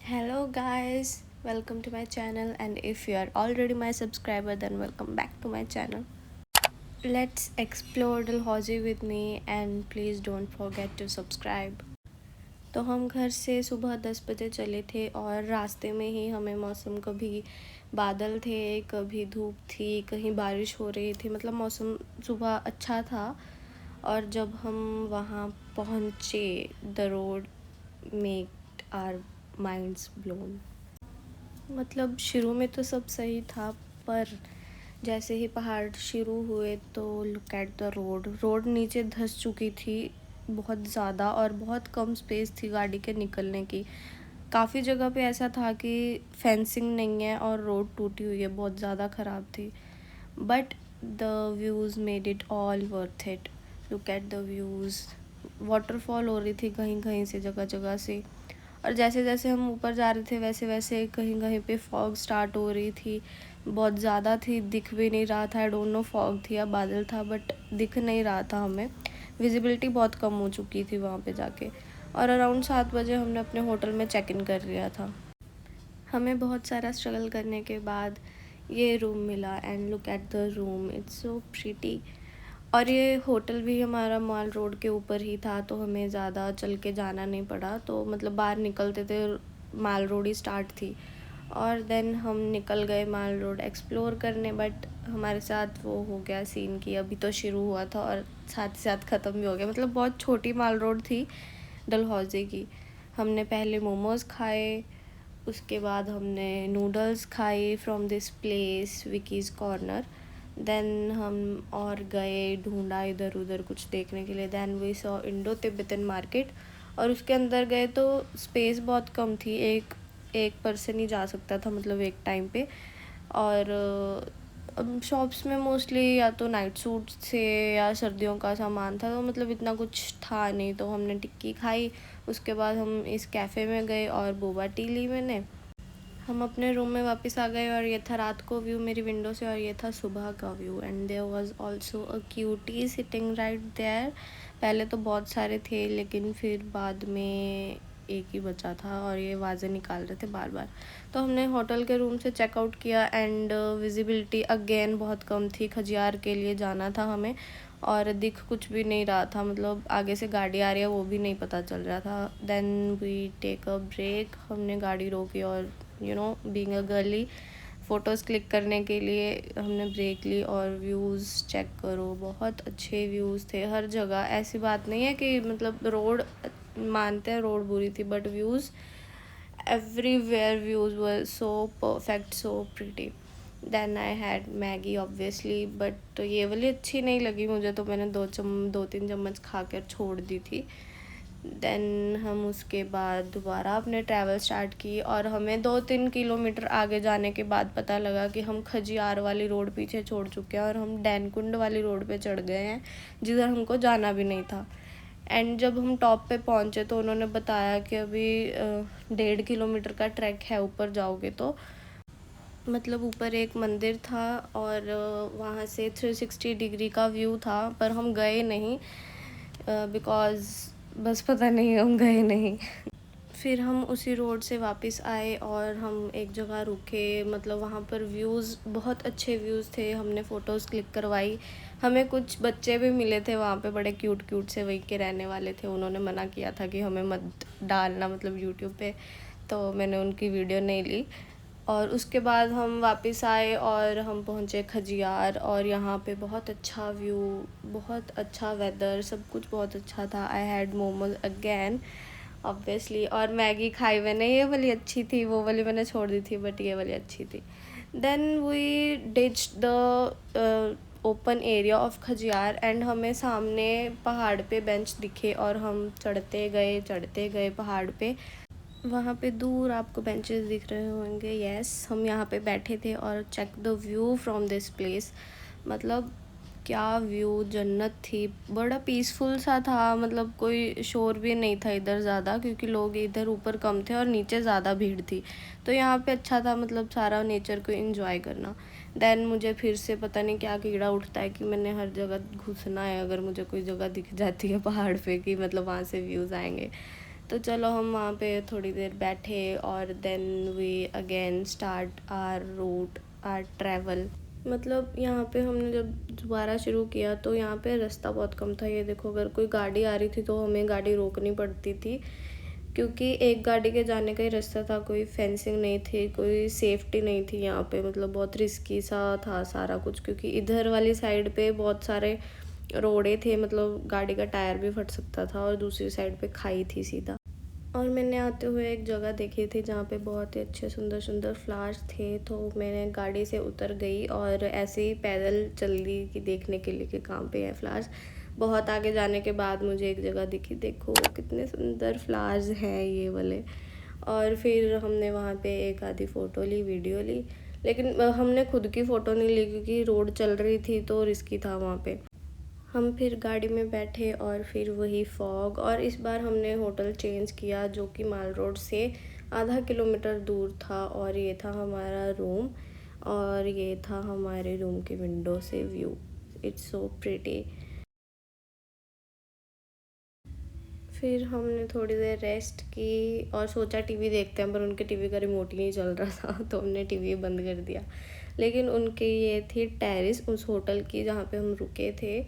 Hello guys, welcome to my channel, and if you are already my subscriber then welcome back to my channel. Let's explore Dalhousie with me and please don't forget to subscribe. तो हम घर से सुबह 10 बजे चले थे और रास्ते में ही हमें मौसम कभी बादल थे, कभी धूप थी, कहीं बारिश हो रही थी, मतलब मौसम सुबह अच्छा था। और जब हम वहाँ पहुँचे the road make our minds blown. मतलब शुरू में तो सब सही था, पर जैसे ही पहाड़ शुरू हुए तो look at the road. Road नीचे धंस चुकी थी बहुत ज़्यादा और बहुत कम स्पेस थी गाड़ी के निकलने की। काफ़ी जगह पे ऐसा था कि फेंसिंग नहीं है और रोड टूटी हुई है, बहुत ज़्यादा ख़राब थी। But the views made it all worth it. Look at the views. Waterfall हो रही थी कहीं कहीं से, जगह जगह से। और जैसे जैसे हम ऊपर जा रहे थे वैसे वैसे कहीं कहीं पे फॉग स्टार्ट हो रही थी, बहुत ज़्यादा थी, दिख भी नहीं रहा था। आई डोंट नो फॉग थी या बादल था, बट दिख नहीं रहा था हमें। विजिबिलिटी बहुत कम हो चुकी थी वहाँ पे जाके। और अराउंड 7 बजे हमने अपने होटल में चेक इन कर लिया था। हमें बहुत सारा स्ट्रगल करने के बाद ये रूम मिला and look at the room, it's so pretty. और ये होटल भी हमारा मॉल रोड के ऊपर ही था, तो हमें ज़्यादा चल के जाना नहीं पड़ा। तो मतलब बाहर निकलते थे माल रोड ही स्टार्ट थी, और देन हम निकल गए माल रोड एक्सप्लोर करने। बट हमारे साथ वो हो गया सीन कि अभी तो शुरू हुआ था और साथ ही साथ ख़त्म भी हो गया। मतलब बहुत छोटी माल रोड थी डलहौजी की। हमने पहले मोमोज़ खाए, उसके बाद हमने नूडल्स खाए from this place Vicky's corner. Then हम और गए, ढूंढा इधर उधर कुछ देखने के लिए। Then we saw Indo Tibetan market, और उसके अंदर गए तो स्पेस बहुत कम थी, एक एक पर्सन ही जा सकता था, मतलब एक टाइम पे। और शॉप्स में मोस्टली या तो नाइट सूट से या सर्दियों का सामान था, तो मतलब इतना कुछ था नहीं। तो हमने टिक्की खाई, उसके बाद हम इस कैफ़े में गए और बोबा टी ली मैंने। हम अपने रूम में वापस आ गए और ये था रात को व्यू मेरी विंडो से, और ये था सुबह का व्यू। And there was also a cutie sitting right there. पहले तो बहुत सारे थे, लेकिन फिर बाद में एक ही बचा था और ये आवाज़ें निकाल रहे थे बार बार। तो हमने होटल के रूम से चेकआउट किया एंड विजिबिलिटी अगेन बहुत कम थी। खजियार के लिए जाना था हमें, और दिख कुछ भी नहीं रहा था, मतलब आगे से गाड़ी आ रही है वो भी नहीं पता चल रहा था। Then we take a break, हमने गाड़ी रोकी और being a girly photos click करने के लिए हमने ब्रेक ली। और व्यूज़ चेक करो, बहुत अच्छे व्यूज़ थे हर जगह। ऐसी बात नहीं है कि मतलब रोड, मानते हैं रोड बुरी थी, but views everywhere, views were so perfect, so pretty. Then I had Maggi obviously, but ये वाली अच्छी नहीं लगी मुझे, तो मैंने 2-3 चम्मच खा कर छोड़ दी थी। देन हम उसके बाद दोबारा अपने ट्रैवल स्टार्ट की, और हमें 2-3 किलोमीटर आगे जाने के बाद पता लगा कि हम खजियार वाली रोड पीछे छोड़ चुके हैं और हम डैनकुंड वाली रोड पे चढ़ गए हैं, जिधर हमको जाना भी नहीं था। एंड जब हम टॉप पे पहुंचे तो उन्होंने बताया कि अभी 1.5 किलोमीटर का ट्रैक है ऊपर जाओगे तो। मतलब ऊपर एक मंदिर था और वहाँ से 360 डिग्री का व्यू था, पर हम गए नहीं बिकॉज़ बस पता नहीं हम गए नहीं। फिर हम उसी रोड से वापस आए और हम एक जगह रुके, मतलब वहाँ पर व्यूज़, बहुत अच्छे व्यूज़ थे। हमने फ़ोटोज़ क्लिक करवाई। हमें कुछ बच्चे भी मिले थे वहाँ पे, बड़े क्यूट क्यूट से, वहीं के रहने वाले थे। उन्होंने मना किया था कि हमें मत डालना, मतलब यूट्यूब पे, तो मैंने उनकी वीडियो नहीं ली। और उसके बाद हम वापस आए और हम पहुँचे खजियार, और यहाँ पे बहुत अच्छा व्यू, बहुत अच्छा वेदर, सब कुछ बहुत अच्छा था। I had momos again obviously, और मैगी खाई मैंने। ये वाली अच्छी थी, वो वाली मैंने छोड़ दी थी, बट ये वाली अच्छी थी। Then we ditch the open area of Khajjiar, and हमें सामने पहाड़ पे बेंच दिखे और हम चढ़ते गए पहाड़ पे। वहाँ पे दूर आपको बेंचेस दिख रहे होंगे, यस, हम यहाँ पे बैठे थे और check the view from this place. मतलब क्या व्यू, जन्नत थी। बड़ा पीसफुल सा था, मतलब कोई शोर भी नहीं था इधर ज़्यादा, क्योंकि लोग इधर ऊपर कम थे और नीचे ज़्यादा भीड़ थी। तो यहाँ पे अच्छा था, मतलब सारा नेचर को एंजॉय करना। देन मुझे फिर से पता नहीं क्या कीड़ा उठता है कि मैंने हर जगह घुसना है अगर मुझे कोई जगह दिख जाती है पहाड़ पे कि मतलब वहाँ से व्यूज़ आएंगे। तो चलो हम वहाँ पे थोड़ी देर बैठे और then we again start our route our travel. मतलब यहाँ पे हमने जब दोबारा शुरू किया तो यहाँ पे रास्ता बहुत कम था। ये देखो, अगर कोई गाड़ी आ रही थी तो हमें गाड़ी रोकनी पड़ती थी, क्योंकि एक गाड़ी के जाने का ही रास्ता था, कोई फेंसिंग नहीं थी, कोई सेफ्टी नहीं थी यहाँ पे। मतलब बहुत रिस्की सा था सारा कुछ, क्योंकि इधर वाली साइड पे बहुत सारे रोड़े थे, मतलब गाड़ी का टायर भी फट सकता था, और दूसरी साइड पे खाई थी सीधा। और मैंने आते हुए एक जगह देखी थी जहाँ पे बहुत ही अच्छे सुंदर सुंदर फ्लावर्स थे, तो मैंने गाड़ी से उतर गई और ऐसे ही पैदल चल दी कि देखने के लिए कि कहाँ पे है फ्लावर्स। बहुत आगे जाने के बाद मुझे एक जगह दिखी, देखो कितने सुंदर फ्लावर्स हैं ये वाले। और फिर हमने वहाँ पे एक आधी फ़ोटो ली, वीडियो ली, लेकिन हमने खुद की फ़ोटो नहीं ली क्योंकि रोड चल रही थी तो रिस्की था वहाँ पे। हम फिर गाड़ी में बैठे और फिर वही फॉग, और इस बार हमने होटल चेंज किया जो कि माल रोड से आधा किलोमीटर दूर था, और ये था हमारा रूम, और ये था हमारे रूम के विंडो से व्यू। It's so pretty. फिर हमने थोड़ी देर रेस्ट की और सोचा टीवी देखते हैं, पर उनके टीवी का रिमोट ही नहीं चल रहा था तो हमने टीवी बंद कर दिया। लेकिन उनकी ये थी टेरेस उस होटल की जहाँ पे हम रुके थे,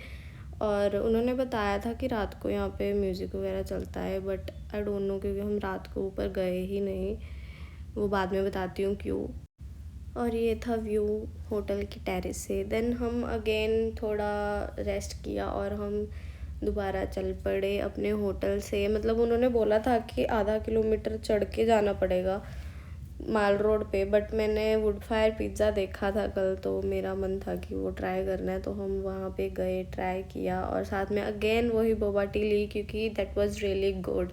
और उन्होंने बताया था कि रात को यहाँ पे म्यूज़िक वगैरह चलता है, बट आई डोंट नो, क्योंकि हम रात को ऊपर गए ही नहीं। वो बाद में बताती हूँ क्यों। और ये था व्यू होटल की टेरेस से। देन हम अगेन थोड़ा रेस्ट किया और हम दोबारा चल पड़े अपने होटल से। मतलब उन्होंने बोला था कि आधा किलोमीटर चढ़ के जाना पड़ेगा माल रोड पे, बट मैंने वुड फायर पिज़्ज़ा देखा था कल, तो मेरा मन था कि वो ट्राई करना है, तो हम वहाँ पे गए, ट्राई किया, और साथ में अगेन वही बोबा टी ली क्योंकि that was really good.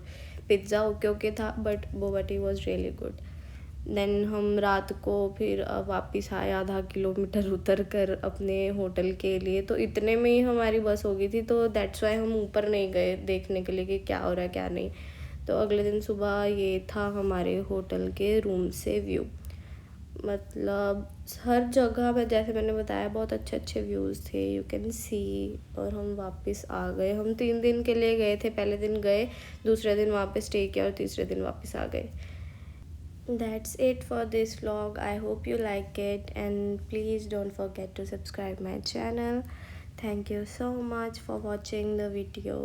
Pizza okay okay था, but boba tea was really good. Then हम रात को फिर वापस आए आधा किलोमीटर उतर कर अपने होटल के लिए, तो इतने में ही हमारी बस हो गई थी, तो दैट्स वाई हम ऊपर नहीं गए देखने के लिए कि क्या हो रहा है क्या नहीं। तो अगले दिन सुबह ये था हमारे होटल के रूम से व्यू। मतलब हर जगह में, जैसे मैंने बताया, बहुत अच्छे अच्छे व्यूज़ थे, यू कैन सी। और हम वापस आ गए। हम 3 दिन के लिए गए थे, पहले दिन गए, दूसरे दिन वहाँ पे स्टे किया, और तीसरे दिन वापस आ गए। That's it for this vlog. I hope you like it, and please don't forget to subscribe my channel. Thank you so much for watching the video.